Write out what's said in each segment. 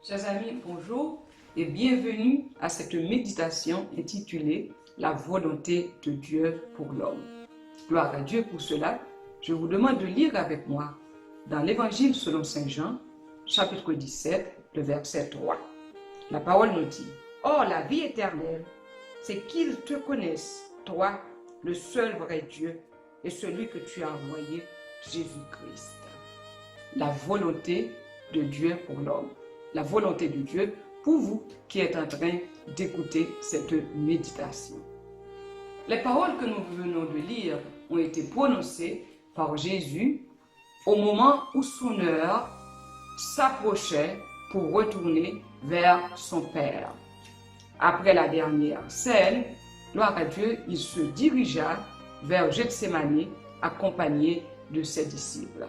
Chers amis, bonjour et bienvenue à cette méditation intitulée « La volonté de Dieu pour l'homme ». Gloire à Dieu pour cela. Je vous demande de lire avec moi dans l'Évangile selon Saint Jean, chapitre 17, le verset 3. La parole nous dit « Or la vie éternelle, c'est qu'ils te connaissent, toi, le seul vrai Dieu, et celui que tu as envoyé, Jésus-Christ. » La volonté de Dieu pour l'homme. La volonté de Dieu pour vous qui êtes en train d'écouter cette méditation. Les paroles que nous venons de lire ont été prononcées par Jésus au moment où son heure s'approchait pour retourner vers son Père. Après la dernière scène, gloire à Dieu, il se dirigea vers Gethsémani accompagné de ses disciples.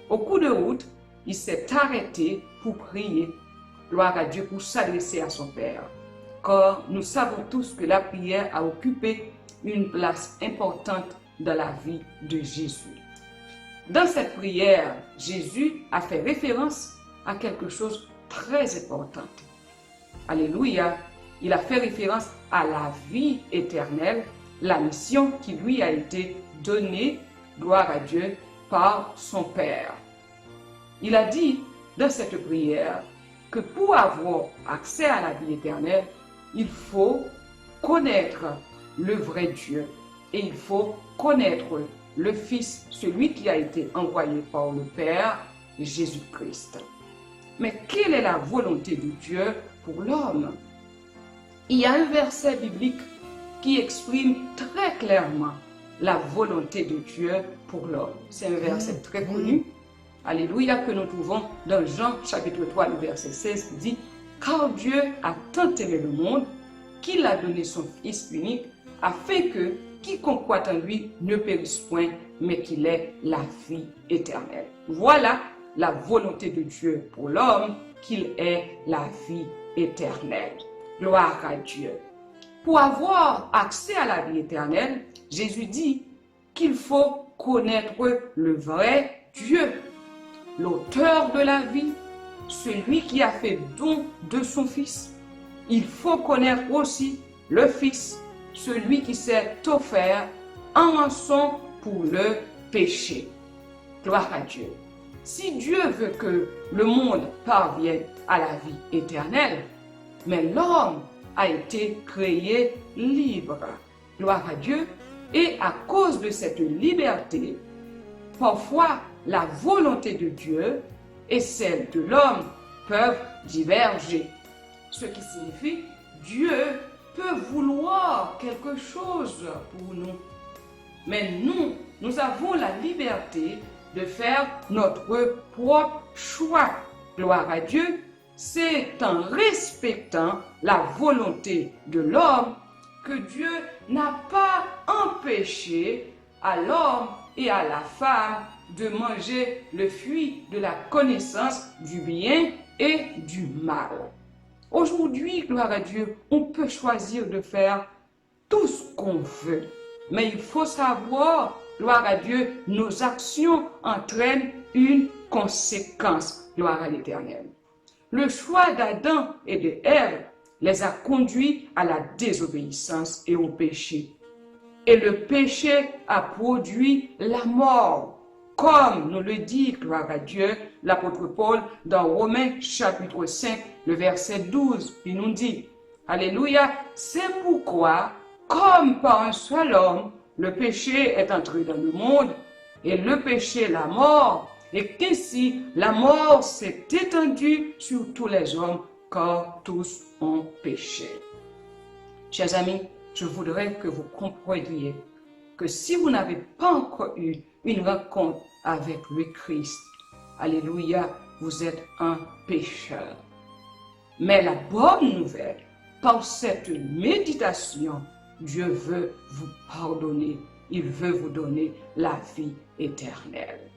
Au cours de route, il s'est arrêté pour prier, gloire à Dieu, pour s'adresser à son Père. Car nous savons tous que la prière a occupé une place importante dans la vie de Jésus. Dans cette prière, Jésus a fait référence à quelque chose de très important. Alléluia, il a fait référence à la vie éternelle, la mission qui lui a été donnée, gloire à Dieu, par son Père. Il a dit dans cette prière que pour avoir accès à la vie éternelle, il faut connaître le vrai Dieu et il faut connaître le Fils, celui qui a été envoyé par le Père, Jésus-Christ. Mais quelle est la volonté de Dieu pour l'homme? Il y a un verset biblique qui exprime très clairement la volonté de Dieu pour l'homme. C'est un verset très connu. Alléluia, que nous trouvons dans Jean chapitre 3, le verset 16 qui dit « Car Dieu a tant aimé le monde qu'il a donné son Fils unique afin que quiconque croit en lui ne périsse point, mais qu'il ait la vie éternelle. » Voilà la volonté de Dieu pour l'homme, qu'il ait la vie éternelle. Gloire à Dieu. Pour avoir accès à la vie éternelle, Jésus dit qu'il faut connaître le vrai Dieu, l'auteur de la vie, celui qui a fait don de son Fils. Il faut connaître aussi le Fils, celui qui s'est offert en rançon pour le péché. Gloire à Dieu. Si Dieu veut que le monde parvienne à la vie éternelle, mais l'homme a été créé libre. Gloire à Dieu. Et à cause de cette liberté, parfois la volonté de Dieu et celle de l'homme peuvent diverger. Ce qui signifie Dieu peut vouloir quelque chose pour nous. Mais nous avons la liberté de faire notre propre choix. Gloire à Dieu, c'est en respectant la volonté de l'homme que Dieu n'a pas empêché à l'homme et à la femme de manger le fruit de la connaissance du bien et du mal. Aujourd'hui, gloire à Dieu, on peut choisir de faire tout ce qu'on veut. Mais il faut savoir, gloire à Dieu, nos actions entraînent une conséquence, gloire à l'Éternel. Le choix d'Adam et de Ève les a conduits à la désobéissance et au péché. Et le péché a produit la mort, comme nous le dit, gloire à Dieu, l'apôtre Paul dans Romains chapitre 5, le verset 12. Il nous dit, Alléluia, c'est pourquoi, comme par un seul homme, le péché est entré dans le monde, et le péché la mort, et qu'ainsi la mort s'est étendue sur tous les hommes, car tous ont péché. Chers amis, je voudrais que vous compreniez que si vous n'avez pas encore eu une rencontre avec le Christ, alléluia, vous êtes un pécheur. Mais la bonne nouvelle, par cette méditation, Dieu veut vous pardonner. Il veut vous donner la vie éternelle.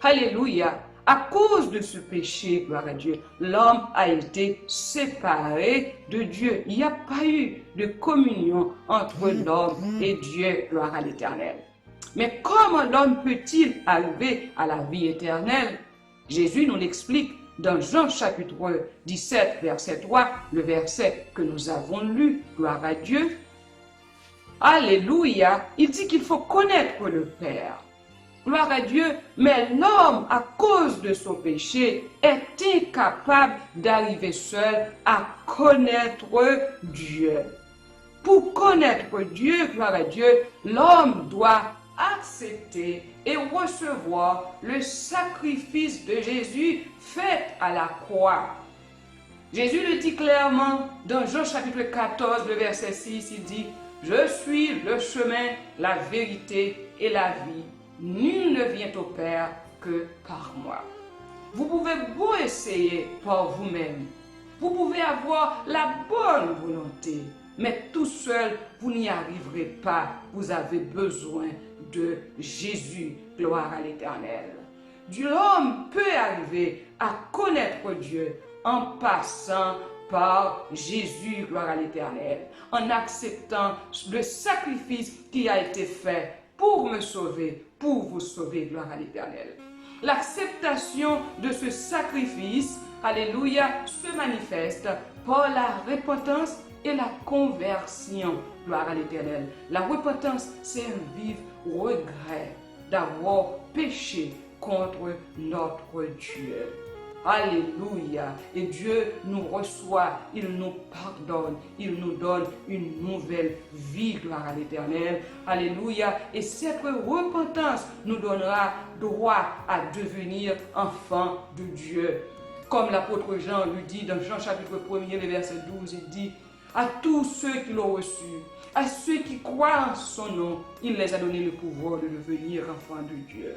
Alléluia. À cause de ce péché, gloire à Dieu, l'homme a été séparé de Dieu. Il n'y a pas eu de communion entre l'homme et Dieu, gloire à l'Éternel. Mais comment l'homme peut-il arriver à la vie éternelle? Jésus nous l'explique dans Jean chapitre 17, verset 3, le verset que nous avons lu, gloire à Dieu. Alléluia, il dit qu'il faut connaître le Père. Gloire à Dieu, mais l'homme, à cause de son péché, est incapable d'arriver seul à connaître Dieu. Pour connaître Dieu, gloire à Dieu, l'homme doit accepter et recevoir le sacrifice de Jésus fait à la croix. Jésus le dit clairement dans Jean chapitre 14, le verset 6, il dit « Je suis le chemin, la vérité et la vie. Nul ne vient au Père que par moi. » Vous pouvez beau essayer par vous-même. Vous pouvez avoir la bonne volonté. Mais tout seul, vous n'y arriverez pas. Vous avez besoin de Jésus. Gloire à l'Éternel. L'homme peut arriver à connaître Dieu en passant par Jésus, gloire à l'Éternel, en acceptant le sacrifice qui a été fait pour me sauver, pour vous sauver, gloire à l'Éternel. L'acceptation de ce sacrifice, alléluia, se manifeste par la repentance et la conversion, gloire à l'Éternel. La repentance, c'est un vif regret d'avoir péché contre notre Dieu. Alléluia. Et Dieu nous reçoit, il nous pardonne, il nous donne une nouvelle vie, gloire à l'Éternel. Alléluia. Et cette repentance nous donnera droit à devenir enfants de Dieu. Comme l'apôtre Jean lui dit dans Jean chapitre 1er, le verset 12, il dit « À tous ceux qui l'ont reçu, à ceux qui croient en son nom, il les a donné le pouvoir de devenir enfants de Dieu. »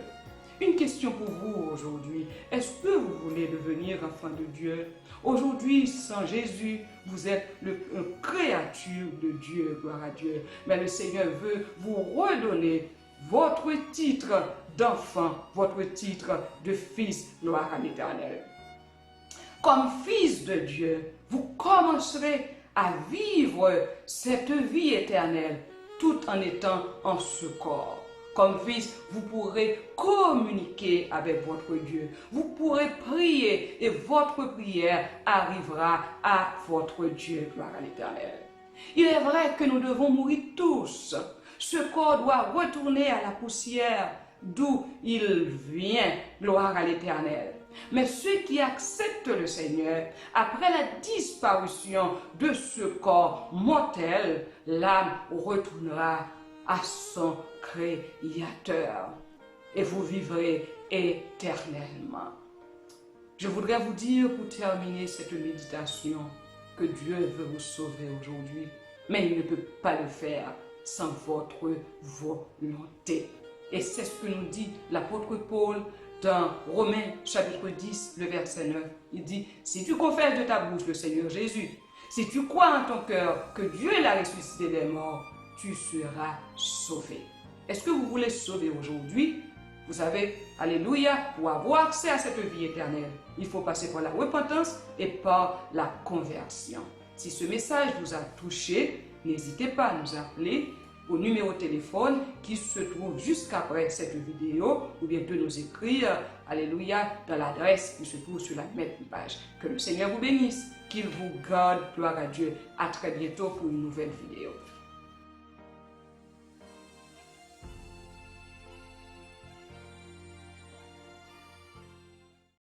Une question pour vous aujourd'hui. Est-ce que vous voulez devenir enfant de Dieu? Aujourd'hui, sans Jésus, vous êtes une créature de Dieu, gloire à Dieu. Mais le Seigneur veut vous redonner votre titre d'enfant, votre titre de fils, gloire à l'Éternel. Comme fils de Dieu, vous commencerez à vivre cette vie éternelle tout en étant en ce corps. Comme fils, vous pourrez communiquer avec votre Dieu. Vous pourrez prier et votre prière arrivera à votre Dieu, gloire à l'Éternel. Il est vrai que nous devons mourir tous. Ce corps doit retourner à la poussière d'où il vient, gloire à l'Éternel. Mais ceux qui acceptent le Seigneur, après la disparition de ce corps mortel, l'âme retournera à son Créateur et vous vivrez éternellement. Je voudrais vous dire pour terminer cette méditation que Dieu veut vous sauver aujourd'hui, mais il ne peut pas le faire sans votre volonté. Et c'est ce que nous dit l'apôtre Paul dans Romains chapitre 10, le verset 9. Il dit, si tu confesses de ta bouche le Seigneur Jésus, si tu crois en ton cœur que Dieu l'a ressuscité des morts, tu seras sauvé. Est-ce que vous voulez sauver aujourd'hui? Vous savez, alléluia, pour avoir accès à cette vie éternelle, il faut passer par la repentance et par la conversion. Si ce message vous a touché, n'hésitez pas à nous appeler au numéro de téléphone qui se trouve juste après cette vidéo ou bien de nous écrire, alléluia, dans l'adresse qui se trouve sur la même page. Que le Seigneur vous bénisse, qu'il vous garde, gloire à Dieu. À très bientôt pour une nouvelle vidéo.